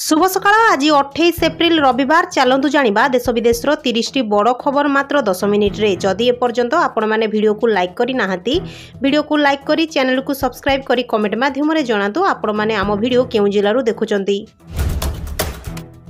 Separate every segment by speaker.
Speaker 1: शुभ सकाळ आज 28 एप्रिल रविवार चलतु जानिबा देश विदेशर 30टी बड़ खबर मात्र 10 मिनिट रे। जदि एपर्यंत आपण माने वीडियो को लाइक करी नाहंती वीडियो को लाइक करी चैनल को सब्सक्राइब करी कमेंट माध्यम रे जणातु आपण माने आम वीडियो केउ जिल्लारू देखुचंती।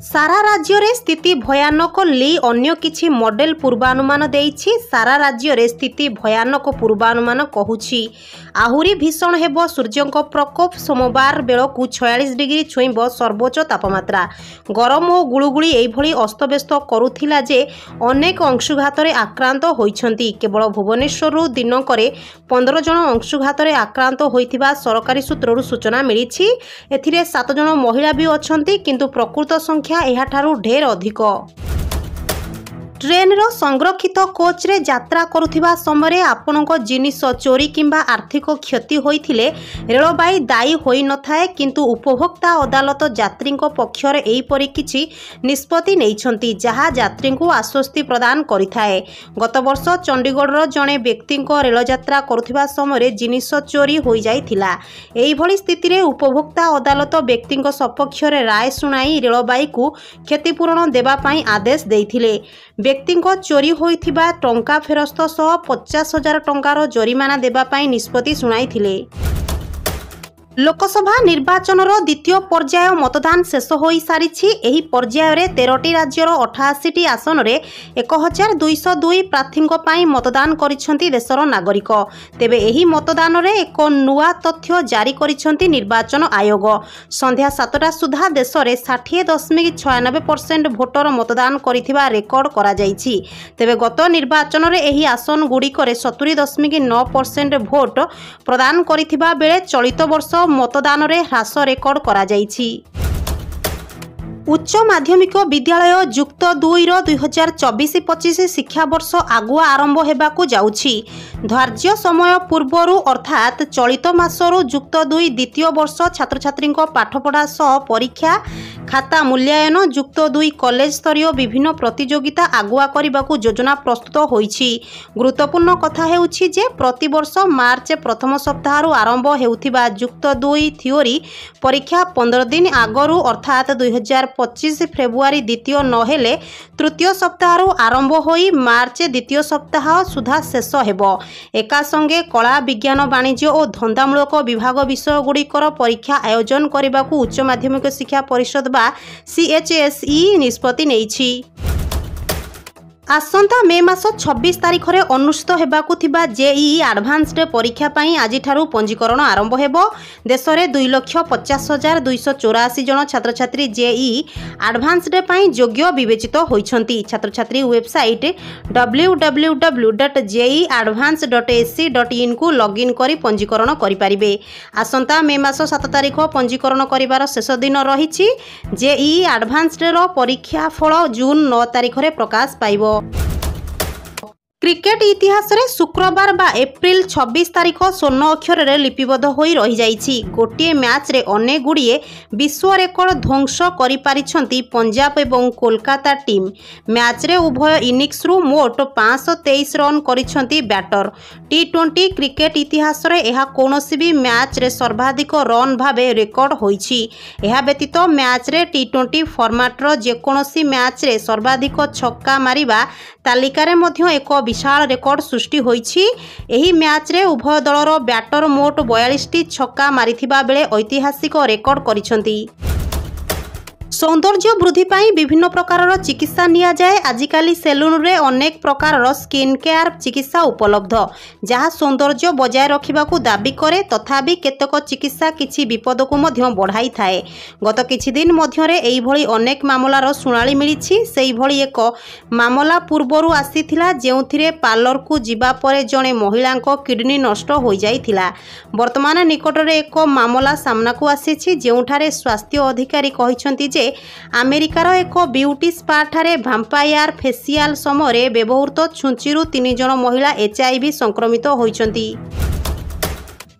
Speaker 1: सारा राज्य रे स्थिति भयानक ली अन्य किछि मॉडल पूर्वानुमान देइछि। सारा राज्य रे स्थिति भयानक पूर्वानुमान कहूछि आहुरी भीषण हेबो सूर्यंक प्रकोप। सोमवार बेलकु 46 डिग्री छुईब सर्वोच्च तापमात्रा। गरम और गुळुगुळी एइभଳି अस्तव्यस्त करुथिला जे अनेक अंशुघात रे आक्रांत होइछंती। केवल भुवनेश्वर दिनकरे 15 जन अंशुघात रे आक्रांत होइथिबा सरकारी सूत्ररु सूचना मिलिछि। एथिरे 7 जन महिला भी अछंती किंतु प्रकृत संख्या एहाठारू ढेर अधिक। ट्रेन रो संरक्षित कोच रे यात्रा करुथिबा समय आपणक जिनिस चोरी किंबा आर्थिक क्षति होइथिले रेलबाई दायी होई नथाए किंतु उपभोक्ता अदालत यात्री पक्षर एहिपरि किछि निष्पत्ति नैछंती जहा यात्री को आश्वस्ति प्रदान करिथाए। गत वर्ष चंडीगढ़ जड़े व्यक्ति रेल यात्रा करुथिबा समय जिनिस चोरी होई जाइथिला। एहिभଳି स्थिति रे उपभोक्ता अदालत व्यक्ति सपक्ष रे राय सुनाई रेलबाई को क्षतिपूरण देबा पई आदेश देइथिले। व्यक्ति चोरी होइथिबा टंका फेरस्त सह 50,000 टंकार जरिमाना देबा पई निष्पत्ति सुनाइथिले। लोकसभा निर्वाचन द्वितीय पर्याय मतदान शेष हो सारी। एही पर्याय रे 13टी राज्यर 88टी आसन रे 1202 प्रार्थी मतदान करिसेंती देशर नागरिक। तेबे एही मतदान रे एक नुआ तथ्य जारी करिसेंती निर्वाचन आयोग। संध्या 7टा सुधा देश रे 60.96% भोटर मतदान करिथिबा रेकर्ड करा जायछि। तेबे गत निर्वाचन रे एही आसन गुड़िक 70.9% भोट प्रदान करिथिबा बेले चलित वर्ष मतदान रे ह्रास रेकर्ड करा जायछि। उच्च माध्यमिक विद्यालय युक्त 2 रो 2024-25 शिक्षा वर्ष आगुआ आरंभ हेबाकू जाउछि। धार्य समय पूर्वरु अर्थात चलित मासरु युक्त 2 द्वितीय वर्ष छात्र छात्री पाठपढ़ा सह परीक्षा खाता मूल्यांकन युक्त 2 कॉलेज स्तरीय विभिन्न प्रतियोगिता आगुआ करबाकू योजना प्रस्तुत होइछि। गुरुत्वपूर्ण कथा हेउछि जे प्रति वर्ष मार्च प्रथम सप्ताहरु आरंभ हेउथिबा युक्त 2 थियोरी परीक्षा 15 दिन आगरु अर्थात 2025 फेब्रुआरी द्वितीय नहेले तृतीय सप्ताहरु आरंभ होई मार्च द्वितीय सप्ताह सुधा शेष हेबो। एका संगे कला विज्ञान वाणिज्य और धंदामूलक विभाग विषय गुड़िकर परीक्षा आयोजन करबाकू उच्च माध्यमिक शिक्षा परिषद CHSE निष्पत्ति नेइछि। आसंता मे मास 26 तारिख रे अनुष्ठित हेबाकू थिबा JEE एडवांस्ड परीक्षा पई आजि ठारू पंजीकरण आरंभ हेबो। देश रे 2,50,284 जन छात्र छात्री JEE एडवांस्ड पई योग्य विवेचित होइछंती। छात्र छात्री वेबसाइट www.jeeadvance.ac.in को लॉगिन करी पंजीकरण करि परिबे। आसंता मे मास 7 तारिख पंजीकरण करिवार शेष दिन रहिछि। JEE एडवांस्ड रो परीक्षा फल जून 9 तारिख रे प्रकाश पाइबो। क्रिकेट इतिहास रे शुक्रवार बा एप्रिल 26 तारिख स्वर्ण अक्षर रे लिपिबद्ध होई रही जाइछि। गोटे मैच रे अनेक गुड़िए विश्व रेकर्ड ध्वंस करि पारिछंती पंजाब एवं कोलकाता टीम। मैच रे उभय इनिंग्स रु मोट 523 रन करिछंती बैटर। T20 क्रिकेट इतिहास रे एहा कोनोसी भी मैच रे सर्वाधिक रन भाबे रेकर्ड होइछि। एहा व्यतीत मैच रे T20 फॉर्मेट रो जे कोनोसी मैच रे सर्वाधिक छक्का मारिबा तालिका रे मध्य एक विशाल रेकर्ड सृष्टि होइछि। एही मैच रे उभय दलर बैटर मोट 42टी छक्का मारिथिबा बेले ऐतिहासिक रेकर्ड करिसंती। सौंदर्य वृद्धि पाई विभिन्न प्रकार चिकित्सा निया जाए। आजिकाली सेलून रे अनेक प्रकार स्किन केयर चिकित्सा उपलब्ध जहाँ सौंदर्य बजाय रखिबाकू दाबी करे तथापि केतक चिकित्सा किछि विपद को मध्य बढ़ाई थाए। गत किछि दिन मध्य रे एही भली अनेक मामलार सुनाली मिलिछि। सेही भली एक मामला पूर्वरु आसीथिला जेउथिरे पार्लर को जिबा परे जणे महिलांको किडनी नष्ट होई जाइथिला। वर्तमान निकट रे एक मामला सामना को आसीछि जेउठारे स्वास्थ्य अधिकारी कहिसंती जे अमेरिकार एक ब्यूटी स्पा ठारे भाम्पायर फेसियाल समय व्यवहृत छुंचीरु 3 जन महिला HIV संक्रमित होइछंती।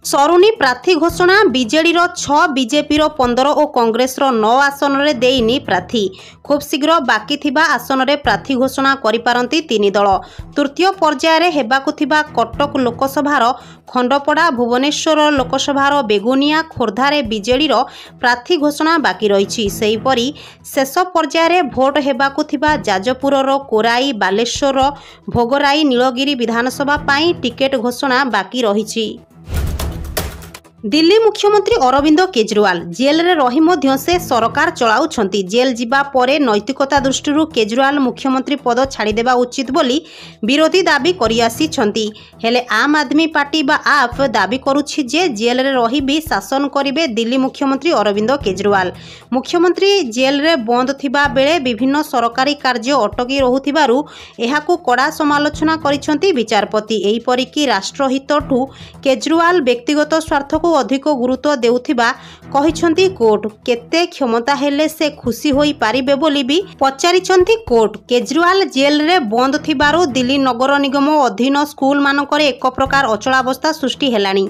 Speaker 1: सरुनी प्रार्थी घोषणा बीजेडी 6 बीजेपी 15 और कांग्रेस 9 आसन में देनी प्रार्थी खूब शीघ्र बाकी थिबा आसन में प्रार्थी घोषणा करिपारंती 3 दल तृतीय पर्यायर हेबाकु थिबा कटक लोकसभार खंडपड़ा भुवनेश्वर लोकसभार बेगुनिया खोर्धारे बीजेडी प्रार्थी घोषणा बाकी रही सेहीपरि शेष पर्यायर भोट हेबाकु थिबा जाजपुरर कोराई बालेश्वर भोगराई नीलगिरी विधानसभा पाई टिकेट घोषणा बाकी रही। दिल्ली मुख्यमंत्री अरविंद केजरीवाल जेल रे रही मध्य से सरकार चलाउछंती जेल जिबा परे नैतिकता दृष्टि केजरीवाल मुख्यमंत्री पद छाड़देवा उचित बोली विरोधी दाबी करि आसिछंती हेले आम आदमी पार्टी बा आप दाबी करुछि जे जेल रे रही भी शासन करिवे दिल्ली मुख्यमंत्री अरविंद केजरीवाल मुख्यमंत्री जेल रे बंद थिबा बेले विभिन्न सरकारी कार्य अटकी रहुथिबारु एहाकु कड़ा समालोचना करिछंती विचारपति एही परिकी राष्ट्रहितठु केजरीवाल व्यक्तिगत स्वार्थ को अधिक गुरुत्व देउथिबा कहिछंती कोर्ट केते क्षमता हेले से खुशी होई पारिबे बोली भी पचारिछंती कोर्ट केजरीवाल जेल रे बंद थिबारु दिल्ली नगर निगम अधीन स्कूल मानकरे एक प्रकार अचलावस्था सृष्टि हेलानी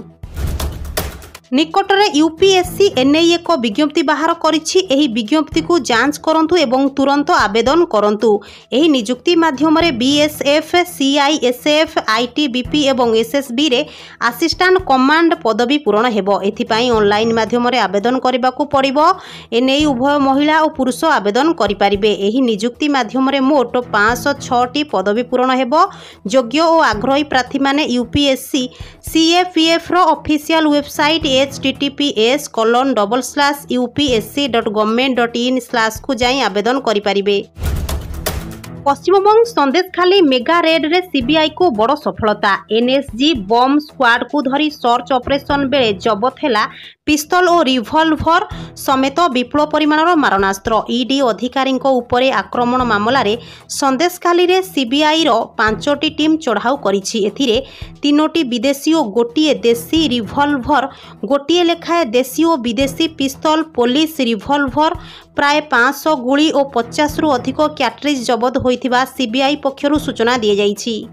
Speaker 1: निकटरे यूपीएससी एनआई एक विज्ञप्ति बाहर करिछि एही विज्ञप्ति को जांच करंतु एवं तुरंत आवेदन करंतु एही नियुक्ति माध्यम रे बीएसएफ सीआईएसएफ आईटीबीपी एवं एसएसबी रे असिस्टेंट कमांड पदवी पूरण हेबो एथिपाई ऑनलाइन माध्यम रे आवेदन करिबाकू पड़िबो एनआई उभय महिला और पुरुष आवेदन करि पारिबे एही नियुक्ति माध्यम रे मोट 506 टी पदवी पूरण हेबो योग्य और आग्रही प्रार्थी माने यूपीएससी सीएपीएफ रो ऑफिशियल वेबसाइट https://upsc.government.in/ को जाई आवेदन करि पारिबे। पश्चिमबंग संदेशखाली मेगा रेड रे सीबीआई को बड़ सफलता एनएसजी बम स्क्वाड को धरी सर्च ऑपरेशन बेले जबत हैला पिस्तल और रिवॉल्वर समेत विपुल परिमाणर मारणास्त्र ईडी अधिकारी उपरे आक्रमण मामला रे संदेशखाली रे सीबीआई रो 5टी टीम चढ़ाऊ करिछि एथिरे 3टी विदेशी और गोटिए देशी रिवॉल्वर गोटिए लेखाए देशी और विदेशी पिस्तल पुलिस रिवॉल्वर प्राय 500 गुली और 50 रु अधिक कैट्रिज जबत होइथिबा सीबीआई पक्षरु सूचना दिए जाइछि।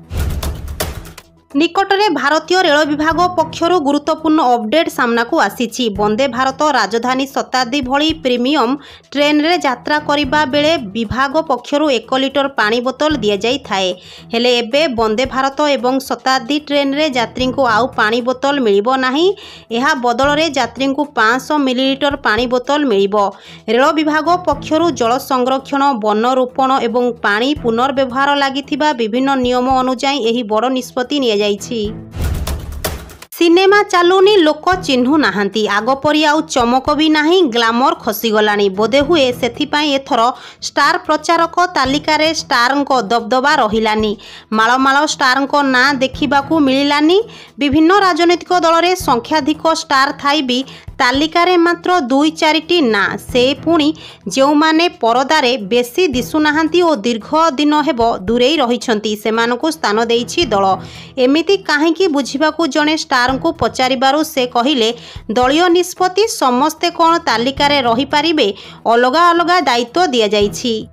Speaker 1: निकटरे भारतीय रेल विभाग पक्षरु गुरुत्वपूर्ण अपडेट सामना को आसीछि वंदे भारत राजधानी शताब्दी भली प्रीमियम ट्रेन रे यात्रा करिबा बेले विभाग पक्षरु 1 लिटर पानी बोतल दिया जाई थाए हेले एबे वंदे भारत एवं शताब्दी ट्रेन रे यात्री को आउ पानी बोतल मिलिबो नाही एहा बदल रे यात्री को 500 मिलीलीटर पानी बोतल मिलिबो रेल विभाग पक्षरु जल संरक्षण वन रोपण एवं पानी पुनर्व्यवहार लागिथिबा विभिन्न नियम अनुसार एही बड़ निष्पत्ति निया सिनेमा चालुनी लोक चिन्हु नाहांती आगपरी आउ चमक भी नाही ग्लामर खसीगलानी बोधे हुए सेथिपाई एथर स्टार प्रचारक तालिका रे स्टारंको दबदबा रहिलानी माळमाळ स्टारंको ना देखिबाकू मिलिलानी विभिन्न राजनीतिक दल रे संख्याधिक स्टार थाई भी तालिकारे मात्र 2-4टी ना से पुणी जो माने परदारे बेसी दिशुनाहांती और दीर्घ दिन हेबो दूरेई रहिछंती सेमानकु स्थान देइछि दल एमिति काहेकि बुझिबाकू जणे स्टार को पचारिबारु से कहिले दलीय निष्पत्ति समस्ते कोन तालिकारे रही पारिबे अलगा अलगा दायित्व दिया जाइछि।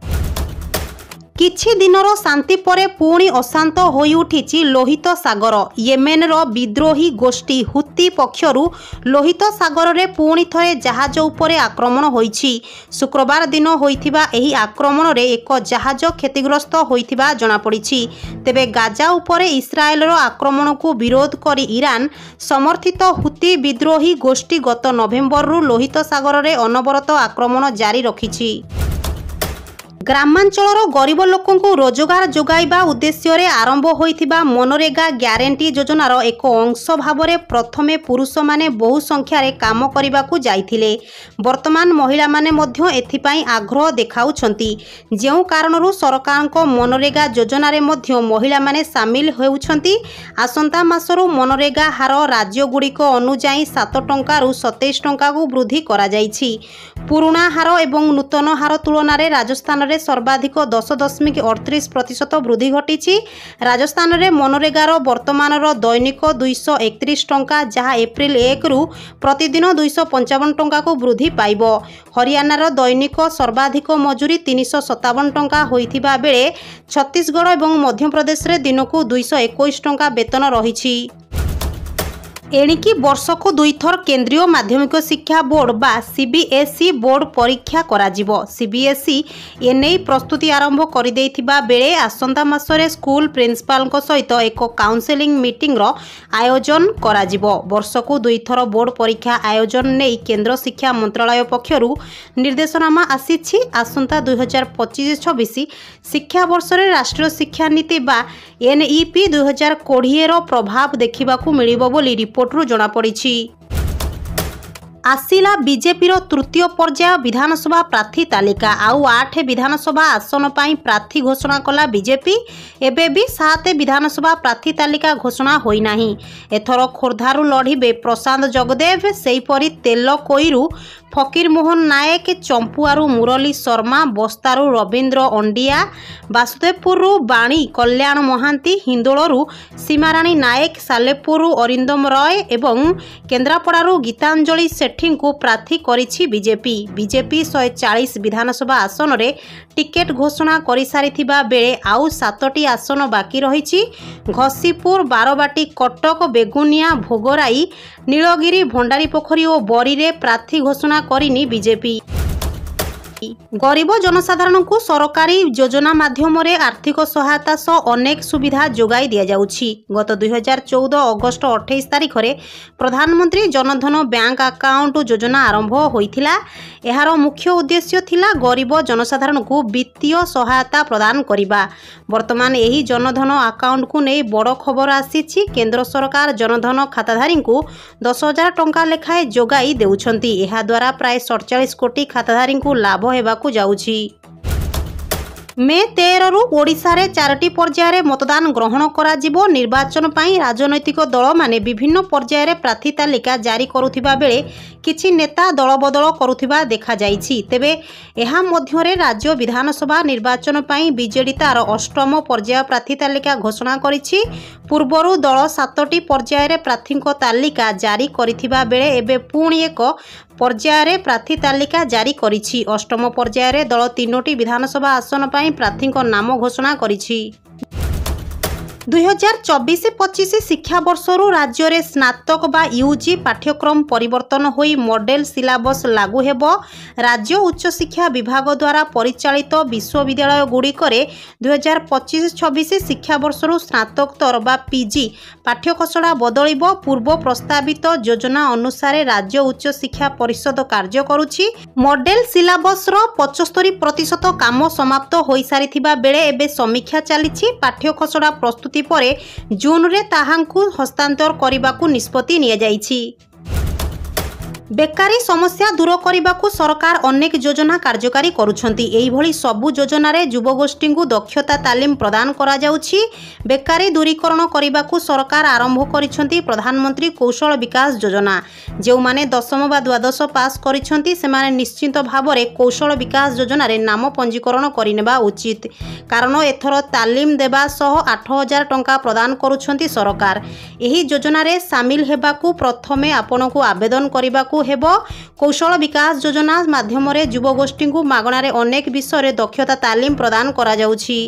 Speaker 1: किछि दिनर शांति परे पुणी अशांत होई उठिछि लोहित सागर येमेन रो विद्रोही गोष्ठी हुती पक्षरु लोहित सागर रे पुणी थरे जहाज उपरे आक्रमण होईछि शुक्रवार दिन होइथिबा एही आक्रमण रे एक जहाज क्षतिग्रस्त होइथिबा जणा पड़िछि तेबे गाजा उपरे इस्राएल रो आक्रमण को विरोध करी ईरान समर्थित हुती विद्रोही गोष्ठी गत नवेम्बर रु लोहित सागर रे अनवरत आक्रमण जारी रखिछि। ग्रामांचलर गरीब लोकों को रोजगार जोगाइबा उद्देश्य रे आरंभ होइथिबा मनरेगा ग्यारंटी योजनार एक अंश भावरे प्रथमे पुरुष माने बहु संख्यार काम करिबाकू जाइथिले वर्तमान महिला माने मध्य एथिपाई आग्रह देखाउछंती जेउ कारणरू सरकारको मनरेगा योजनारे मध्य महिला माने सामिल हेउछंती आसंता मासरू मनरेगा हार राज्य गुड़िक अनुजाई 7 टंकारु 27 टंका को वृद्धि करा जाइछि पुराना हार एवं नूतन हार तुलना रे राजस्थान सर्वाधिक 10.38% वृद्धि घटी राजस्थान रे मनरेगार वर्तमान दैनिक 231 टंका जहाँ एप्रिल 1 रु प्रतिदिन 255 टंका को वृद्धि पाइब हरियाणार दैनिक सर्वाधिक मजूरी 357 टंका होइथिबा बेले छत्तीसगढ़ और मध्यप्रदेश रे दिन को 221 टंका वेतन रही। एणिकी वर्षको 2 थर केंद्रीय माध्यमिक शिक्षा बोर्ड बा सीबीएसई बोर्ड परीक्षा कराजिबो। सीबीएसई एने प्रस्तुति आरंभ कर बेले आसंता मासरे स्कूल प्रिंसिपाल सहित एक काउंसेलिंग मीटिंग रो आयोजन कराजिबो। वर्षको 2 थर बोर्ड परीक्षा आयोजन नहीं केंद्र शिक्षा मंत्रालय पक्षरु निर्देशनामा आसीछि। आसंता 2025-26 शिक्षा वर्ष रे राष्ट्रीय शिक्षा नीति बा एनईपी 2020 रो प्रभाव देखिबाकू मिलिबो बोली रिपोर्टरू जना पड़िछि। आसिला बीजेपी रो तृतीय पर्याय विधानसभा प्रार्थी तालिका आउ 8 विधानसभा आसन पाई प्रार्थी घोषणा कला बीजेपी। एबे भी 7 विधानसभा प्रार्थी तालिका घोषणा होई नाही। एथर खोर्धारू लढिबे प्रशांत जगदेव, सेहीपरि तेलकोईरू फकीर मोहन नायक, चंपुआरू मुरली शर्मा, बस्तारू रवींद्र अंडिया, वासुदेवपुरु बाणी कल्याण महांती, हिंदोलरू सीमाराणी नायक, सालेपुरु अरिंदम रॉय एवं केन्द्रापड़ारू गीतांजलि सेठी को प्रार्थी करिछि बीजेपी। बीजेपी 140 विधानसभा आसन रे टिकेट घोषणा कर सारिथिबा बेले आउ 7टी आसन बाकी रहिछि। घसीपुर, बारबाटी, कटक, बेगुनिया, भोगराई, नीलगिरी, भंडारीपोखरी और बरी रे प्रार्थी घोषणा करिनी बीजेपी। गरीब जनसाधारण को सरकारी योजना माध्यम रे आर्थिक सहायता सह अनेक सुविधा जोगाई दिया जाउछि। गत 2014 अगस्त 28 तारिख रे प्रधानमंत्री जनधन बैंक अकाउंट योजना आरंभ होइथिला। एहार मुख्य उद्देश्य थिला गरीब जनसाधारण को वित्तीय सहायता प्रदान करिबा। वर्तमान एही जनधन अकाउंट को नै बड़ खबर आसीछि। केंद्र सरकार जनधन खाताधारी को 10,000 टंका लेखाए जोगाई देउछंती। एहा द्वारा प्राय 47 कोटी खाताधारी को लाभ हेबाकू जाउछि। मे 13 रु ओडिशा रे 4टी पर्याय रे मतदान ग्रहण करा जिवो। निर्वाचन पाई राजनैतिक दल माने विभिन्न पर्याय रे प्रार्थी तालिका जारी करुथिबा बेले किछि नेता दल बदल करुथिबा देखा जाइछि। तेबे एहा मध्य रे राज्य विधानसभा निर्वाचन पाई बीजेडी तार 8म पर्याय प्रार्थी तालिका घोषणा करिछि। पूर्वरु दल 7टी पर्याय रे प्रार्थीको तालिका जारी करिथिबा बेले एबे पुणी एक पर्याय रे प्रार्थी तालिका जारी करिछि। 8म पर्याय रे दल 3टी विधानसभा आसन पाई प्रार्थीको नाम घोषणा करिछि। 2024-25 शिक्षा वर्षरु राज्य रे स्नातक बा यूजी पाठ्यक्रम परिवर्तन होई मॉडल सिलेबस लागू हेबो। राज्य उच्च शिक्षा विभाग द्वारा परिचालित विश्वविद्यालय गुड़िकरे 2025-26 शिक्षा वर्षरु स्नातकोत्तर बा पीजी पाठ्यखसड़ा बदलिबो। पूर्व प्रस्तावित योजना अनुसार राज्य उच्च शिक्षा परिषद कार्य करुछि। मॉडल सिलेबस रो 75% काम समाप्त होई सारिथिबा बेले एबे समीक्षा चलिछि। पाठ्यखसड़ा प्रस्तुति परे जून रे ताहांकु हस्तांतर करिबाकू निष्पत्ति निया जाइछि। बेकारी समस्या दूर करने को सरकार अनेक योजना कार्यकारी करुछंती। एही भली सबु योजना रे युवगोष्ठी को दक्षता तालीम प्रदान करा जाउछि। बेकारी दूरीकरण करने को सरकार आरंभ करिछंती प्रधानमंत्री कौशल विकास योजना। जो माने 10म बा 12 पास करिछंती सेमाने निश्चित भाव में कौशल विकास योजना रे नाम पंजीकरण करिनेबा उचित। कारण एथर तालीम देबा सह 8,000 टंका प्रदान करुछंती सरकार। एही योजना रे शामिल हेबाकू प्रथमे आपनको आवेदन करिबाकू हेबो। कौशल विकास योजना माध्यम रे युवगोष्ठी को मागणारे अनेक विषय रे दक्षता तालीम प्रदान करा जाउछि।